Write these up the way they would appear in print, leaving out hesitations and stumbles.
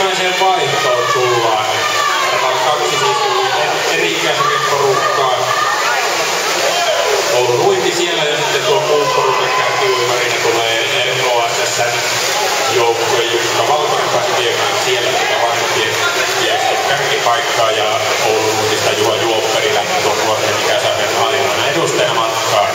ensimmäiseen vaihtoon tullaan. Kaksi siis eri ikäisarjan porukkaan. Oulun Uinti siellä ja sitten tuo muun porukan kärkiuimarina tulee OSS:n joukkue. Jukka Valkonen pääsi viemään siellä tätä vanhempien miesten kärkipaikkaa ja Oulun Uintista Juha Juopperi lähti tuon nuorten ikäisarjan ainoana edustajamatkaan.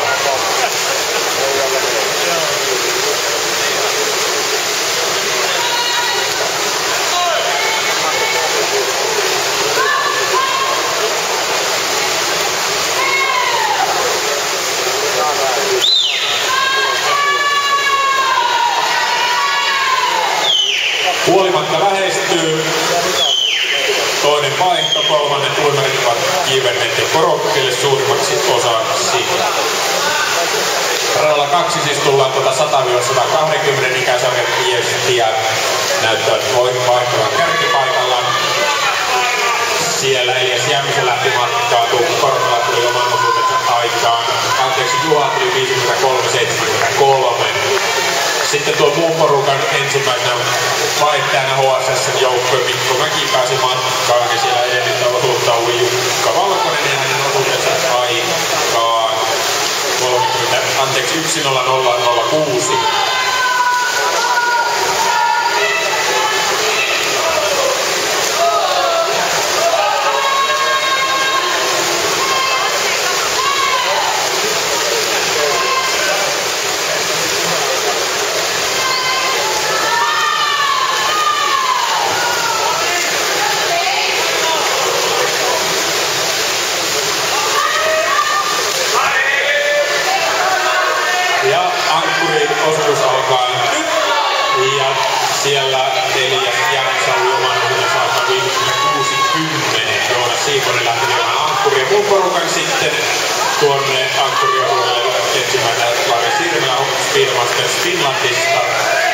Puolimatka lähestyy. Toinen vaihto, kolmannet uimarit ovat kiivenneet jo korokkeelle suurimmaksi osaksi. Radalla 2 siis tullaan 100-120 ikäisarjan viestiä. Näyttävät vaihtavan kärkipaikallaan. Siellä Elias Jämsä lähti matkaan, Tuukka Korpela tuli oman osuutensa aikaan. Anteeksi, Juha tuli 53-73. Sitten tuo muun porukan ensimmäisenä vaihtajana HSS:n joukkue Mikko Mäki pääsi matkaan ja siellä edellistä osuutta oli Jukka Valkonen ja hänen osuutensa aikaan 1.00.06. Osuus alkaa nyt ja siellä Elias Jämsä oman osuutensa alkaa 50-60. Joonas Siikonen lähti viemään Ankkuri ja muun porukan sitten tuonne Ankkuriosuudelle ensimmäisenä Lari Sirmelä Speedmasters Finlandista.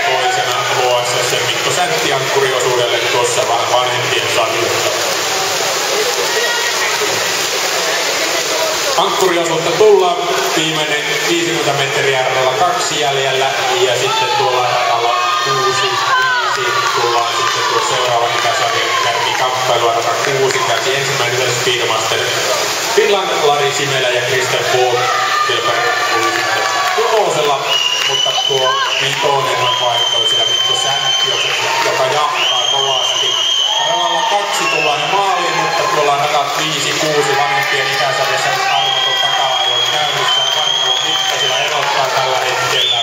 Toisena HSS Mikko Säntti Ankkuriosuudelle tuossa vanhempien sadulta. Ankkuriosuutta tullaan, viimeinen 50 metriä radalla 2 jäljellä ja sitten tuolla radalla 6-5 tullaan sitten tuo seuraavan ikäsarjan kärkikamppailua rata 6 kärki ensimmäinen Speedmaster Finland, Lari Simelä ja Kristen Pohl Kilperi tuli sitten tulosella, mutta tuo vitonen on vaihtoi siellä Mikko Säntti, joka jahtaa kovasti. Radalla 2 tullaan maaliin, mutta tuolla radat 5-6 vanhempien ikäsarjassa arvoton taka-ajon käynnissä. Vartalo mittaisilla erottaa tällä hetkellä,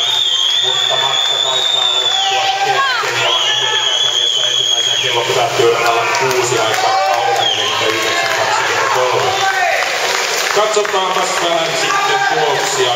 mutta matka taitaa loppua kesken ja vanhempien ikäsarjassa ensimmäisenä kello pysähtyy radalla 6 aikaa kauden, eli 9.23. Katsotaanpas vähän sitten tuloksia